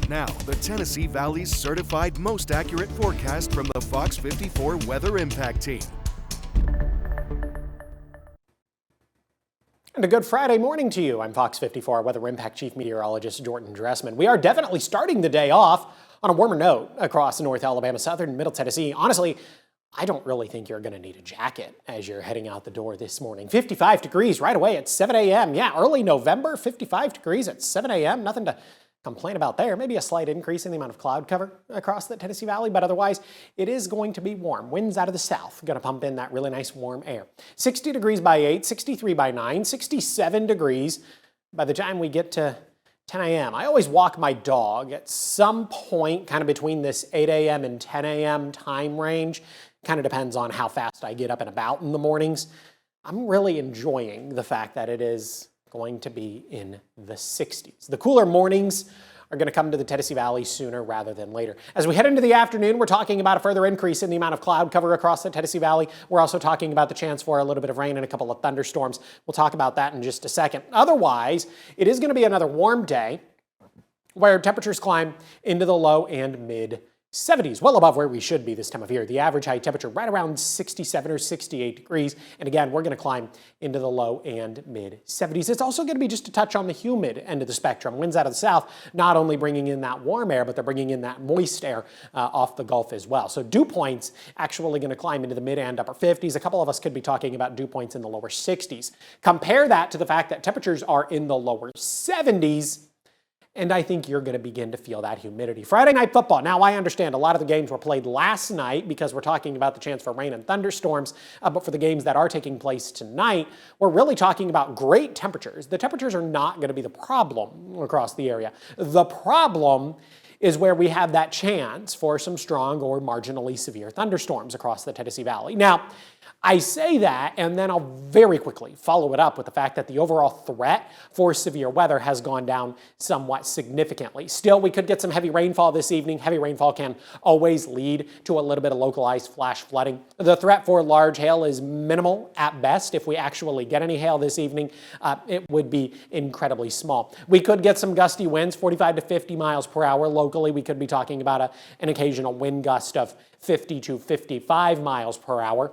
Now, the Tennessee Valley's certified most accurate forecast from the FOX54 Weather Impact Team. And a good Friday morning to you. I'm FOX54 Weather Impact Chief Meteorologist Jordan Dressman. We are definitely starting the day off on a warmer note across North Alabama, southern and middle Tennessee. Honestly, I don't really think you're going to need a jacket as you're heading out the door this morning. 55 degrees right away at 7 a.m. Yeah, early November, 55 degrees at 7 a.m. Nothing to complain about there. Maybe a slight increase in the amount of cloud cover across the Tennessee Valley, but otherwise it is going to be warm. Winds out of the south going to pump in that really nice warm air. 60 degrees by 8, 63 by 9, 67 degrees by the time we get to 10 a.m. I always walk my dog at some point kind of between this 8 a.m. and 10 a.m. time range. Kind of depends on how fast I get up and about in the mornings. I'm really enjoying the fact that it is going to be in the 60s. The cooler mornings are going to come to the Tennessee Valley sooner rather than later. As we head into the afternoon, we're talking about a further increase in the amount of cloud cover across the Tennessee Valley. We're also talking about the chance for a little bit of rain and a couple of thunderstorms. We'll talk about that in just a second. Otherwise, it is going to be another warm day where temperatures climb into the low and mid 70s, well above where we should be this time of year. The average high temperature right around 67 or 68 degrees. And again, we're going to climb into the low and mid 70s. It's also going to be just a touch on the humid end of the spectrum. Winds out of the south, not only bringing in that warm air, but they're bringing in that moist air off the Gulf as well. So dew points actually going to climb into the mid and upper 50s. A couple of us could be talking about dew points in the lower 60s. Compare that to the fact that temperatures are in the lower 70s. And I think you're going to begin to feel that humidity. Friday night football. Now, I understand a lot of the games were played last night because we're talking about the chance for rain and thunderstorms. But for the games that are taking place tonight, we're really talking about great temperatures. The temperatures are not going to be the problem across the area. The problem is where we have that chance for some strong or marginally severe thunderstorms across the Tennessee Valley. Now, I say that, and then I'll very quickly follow it up with the fact that the overall threat for severe weather has gone down somewhat significantly. Still, we could get some heavy rainfall this evening. Heavy rainfall can always lead to a little bit of localized flash flooding. The threat for large hail is minimal at best. If we actually get any hail this evening, it would be incredibly small. We could get some gusty winds, 45 to 50 miles per hour. Locally, we could be talking about an occasional wind gust of 50 to 55 miles per hour.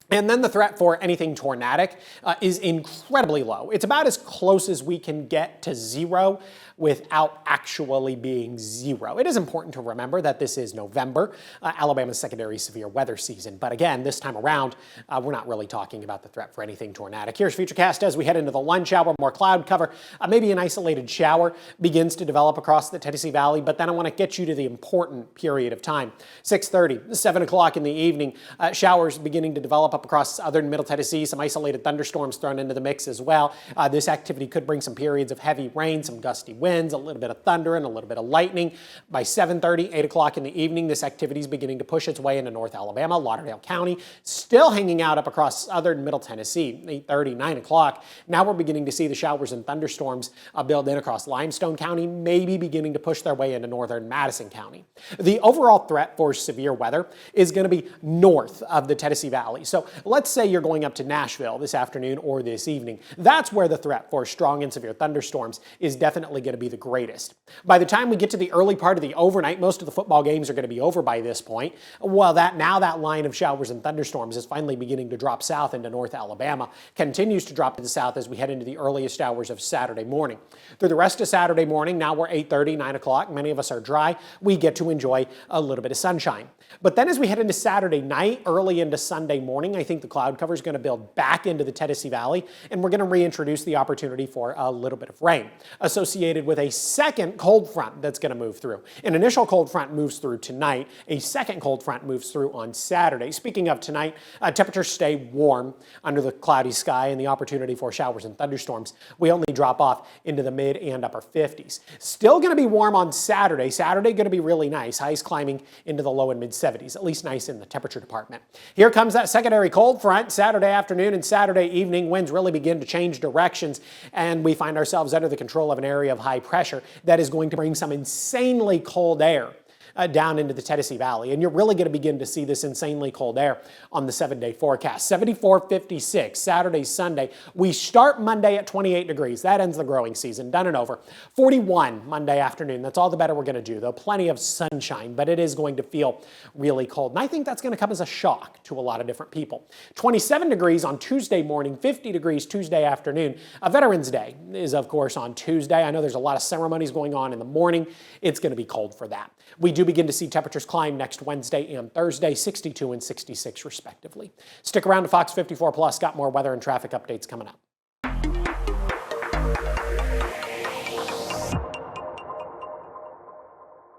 And then the threat for anything tornadic is incredibly low. It's about as close as we can get to zero without actually being zero. It is important to remember that this is November, Alabama's secondary severe weather season. But again, this time around, we're not really talking about the threat for anything tornadic. Here's Futurecast as we head into the lunch hour. More cloud cover, maybe an isolated shower begins to develop across the Tennessee Valley. But then I want to get you to the important period of time. 6:30, 7 o'clock in the evening, showers beginning to develop up across southern middle Tennessee. Some isolated thunderstorms thrown into the mix as well. This activity could bring some periods of heavy rain, some gusty winds, a little bit of thunder, and a little bit of lightning. By 7:30, 8 o'clock in the evening, this activity is beginning to push its way into North Alabama, Lauderdale County, still hanging out up across southern middle Tennessee. 8:30, 9 o'clock. Now we're beginning to see the showers and thunderstorms build in across Limestone County, maybe beginning to push their way into northern Madison County. The overall threat for severe weather is going to be north of the Tennessee Valley. So let's say you're going up to Nashville this afternoon or this evening. That's where the threat for strong and severe thunderstorms is definitely going to be the greatest. By the time we get to the early part of the overnight, most of the football games are going to be over by this point. Well, that line of showers and thunderstorms is finally beginning to drop south into North Alabama, continues to drop to the south as we head into the earliest hours of Saturday morning. Through the rest of Saturday morning, now we're 8:30, 9 o'clock. Many of us are dry. We get to enjoy a little bit of sunshine. But then as we head into Saturday night, early into Sunday morning, I think the cloud cover is going to build back into the Tennessee Valley, and we're going to reintroduce the opportunity for a little bit of rain associated with a second cold front that's going to move through. An initial cold front moves through tonight. A second cold front moves through on Saturday. Speaking of tonight, temperatures stay warm under the cloudy sky and the opportunity for showers and thunderstorms. We only drop off into the mid and upper 50s. Still going to be warm on Saturday. Saturday going to be really nice. Highs climbing into the low and mid 70s, at least nice in the temperature department. Here comes that secondary cold front. Saturday afternoon and Saturday evening, winds really begin to change directions, and we find ourselves under the control of an area of high pressure that is going to bring some insanely cold air down into the Tennessee Valley. And you're really going to begin to see this insanely cold air on the 7-day forecast. 74, 56, Saturday, Sunday. We start Monday at 28 degrees. That ends the growing season, done and over. 41 Monday afternoon. That's all the better we're going to do, though. Plenty of sunshine, but it is going to feel really cold. And I think that's going to come as a shock to a lot of different people. 27 degrees on Tuesday morning, 50 degrees Tuesday afternoon. Veterans Day is, of course, on Tuesday. I know there's a lot of ceremonies going on in the morning. It's going to be cold for that. We do begin to see temperatures climb next Wednesday and Thursday, 62 and 66 respectively. Stick around to Fox 54 Plus. Got more weather and traffic updates coming up.